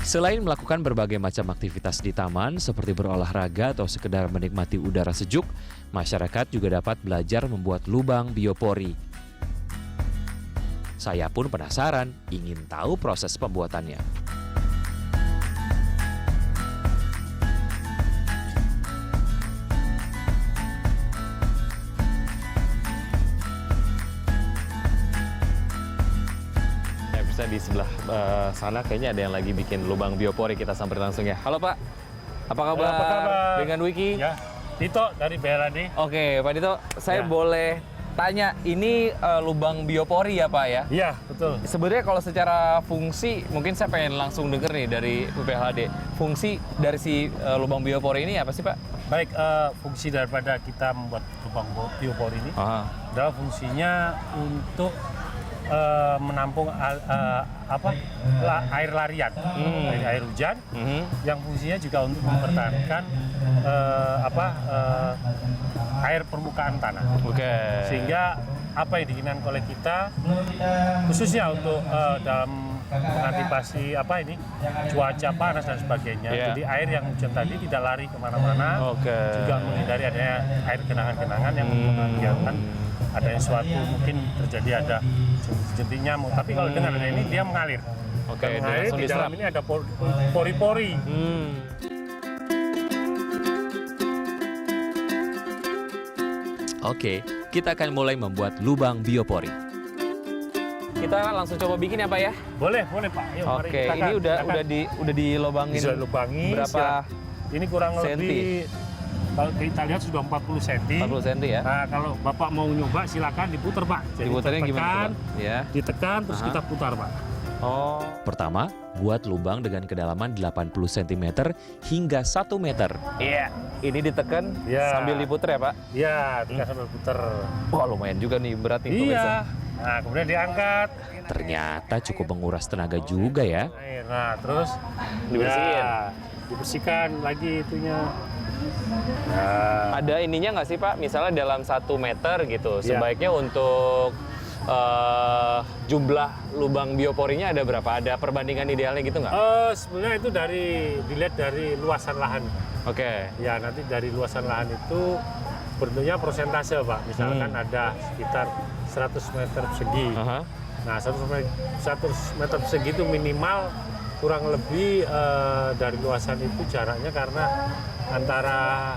Selain melakukan berbagai macam aktivitas di taman seperti berolahraga atau sekedar menikmati udara sejuk, masyarakat juga dapat belajar membuat lubang biopori. Saya pun penasaran, ingin tahu proses pembuatannya. Di sebelah sana kayaknya ada yang lagi bikin lubang biopori, kita samperin langsung ya. Halo Pak, apa kabar? Apa kabar? Dengan Wiki? Ya, Tito dari BLAD. Oke Pak Dito, saya Ya. boleh tanya, ini lubang biopori ya Pak ya? Iya, betul. Sebenarnya kalau secara fungsi, mungkin saya pengen langsung denger nih dari PPLAD. Fungsi dari si lubang biopori ini apa sih Pak? Baik, fungsi daripada kita membuat lubang biopori ini adalah fungsinya untuk menampung air larian dari air hujan, yang fungsinya juga untuk mempertahankan air permukaan tanah. Sehingga apa yang diinginkan oleh kita, khususnya untuk dalam mengantisipasi cuaca panas dan sebagainya. Jadi air yang hujan tadi tidak lari kemana-mana, juga menghindari adanya air genangan-genangan yang mengakibatkan adanya suatu mungkin terjadi ada jentik nyamuk. Tapi kalau dengan ada ini dia mengalir. Mengalir di dalam ini ada pori-pori. Oke, kita akan mulai membuat lubang biopori. Kita langsung coba bikin ya Pak ya? Boleh Pak. Yuk, mari Oke, kita ini udah dilobangin. bisa lubangi. Berapa? Ini kurang senti? lebih, kalau kita lihat sudah 40 cm. 40 cm ya? Nah, kalau Bapak mau nyoba silakan diputer Pak. Jadi Diputernya gimana? Ya. Ditekan terus kita putar Pak. Oh. Pertama, buat lubang dengan kedalaman 80 cm hingga 1 meter. Iya. Ini ditekan sambil diputer ya Pak? Iya, tekan sambil puter. Wah, lumayan juga nih, berat nih pemirsa. Nah, kemudian diangkat. Ternyata cukup menguras tenaga juga ya. Nah, terus Dibersihin. Dibersihkan lagi itunya. Ada ininya nggak sih Pak? Misalnya dalam 1 meter gitu, sebaiknya untuk jumlah lubang bioporinya ada berapa? Ada perbandingan idealnya gitu nggak? Sebenarnya itu dilihat dari luasan lahan. Ya, nanti dari luasan lahan itu bentuknya persentase Pak. Misalkan ada sekitar 100 meter persegi. Nah, 100 meter persegi itu minimal kurang lebih dari luasan itu jaraknya, karena antara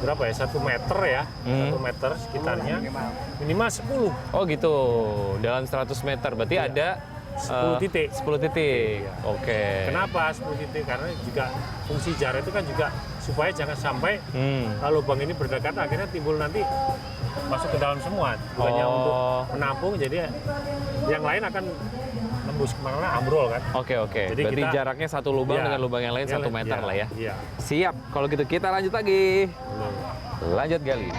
berapa ya, 1 meter ya, 1 meter sekitarnya minimal 10. Oh gitu, dalam 100 meter berarti ada 10 titik. 10 titik. Kenapa 10 titik? Karena juga fungsi jarak itu kan juga supaya jangan sampai lubang ini berdekatan akhirnya timbul nanti masuk ke dalam semua. Bukannya untuk menampung, jadi yang lain akan nembus kemana-mana, ambrol kan. Jadi berarti jaraknya satu lubang dengan lubang yang lain 1 meter lah ya. Siap, kalau gitu kita lanjut lagi. Lanjut gali.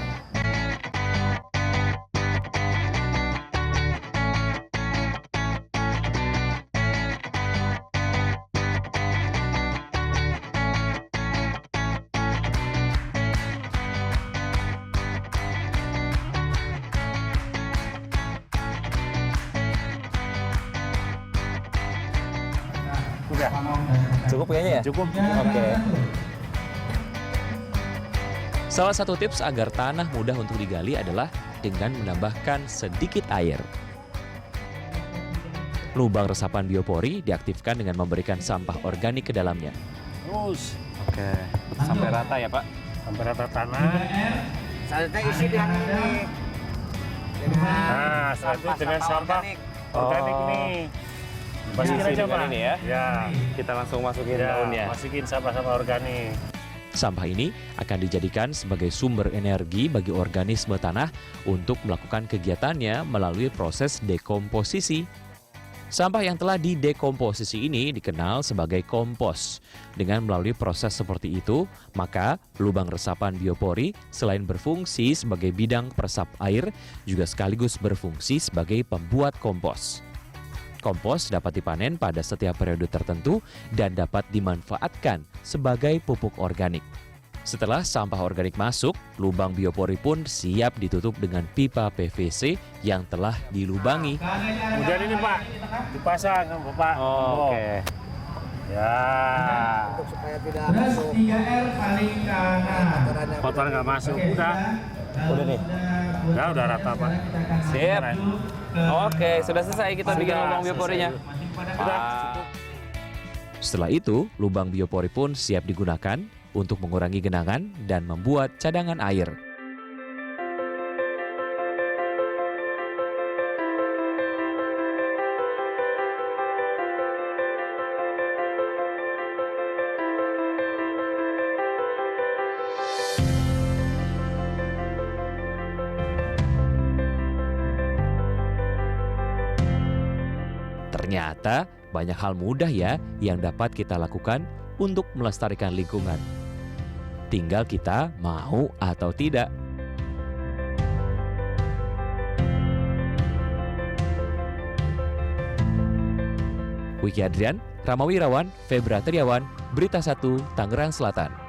Cukup kayaknya ya? Cukup. Salah satu tips agar tanah mudah untuk digali adalah dengan menambahkan sedikit air. Lubang resapan biopori diaktifkan dengan memberikan sampah organik ke dalamnya. Terus. Sampai rata ya Pak? Sampai rata tanah. Selanjutnya isi dengan ini. Nah, setelah itu dengan sampah organik nih. Masukin aja Pak. Ini ya? Ya. Kita langsung masukin daunnya. Masukin sampah-sampah organik. Sampah ini akan dijadikan sebagai sumber energi bagi organisme tanah untuk melakukan kegiatannya melalui proses dekomposisi. Sampah yang telah didekomposisi ini dikenal sebagai kompos. Dengan melalui proses seperti itu, maka lubang resapan biopori selain berfungsi sebagai bidang peresap air, juga sekaligus berfungsi sebagai pembuat kompos. Kompos dapat dipanen pada setiap periode tertentu dan dapat dimanfaatkan sebagai pupuk organik. Setelah sampah organik masuk, lubang biopori pun siap ditutup dengan pipa PVC yang telah dilubangi. Kemudian ini Pak, dipasang Bapak. Ya. Untuk supaya tidak masuk 3R paling kanan. Kotoran nggak masuk. Udah nih. Ya udah rata Pak. Sip. Keren. Oke, sudah selesai kita bikin Sudah lubang bioporinya. Udah. Setelah itu, lubang biopori pun siap digunakan untuk mengurangi genangan dan membuat cadangan air. Ternyata banyak hal mudah ya yang dapat kita lakukan untuk melestarikan lingkungan. Tinggal kita mau atau tidak. Wiki Adrian, Rama Wirawan, Febra Triawan, Berita 1, Tangerang Selatan.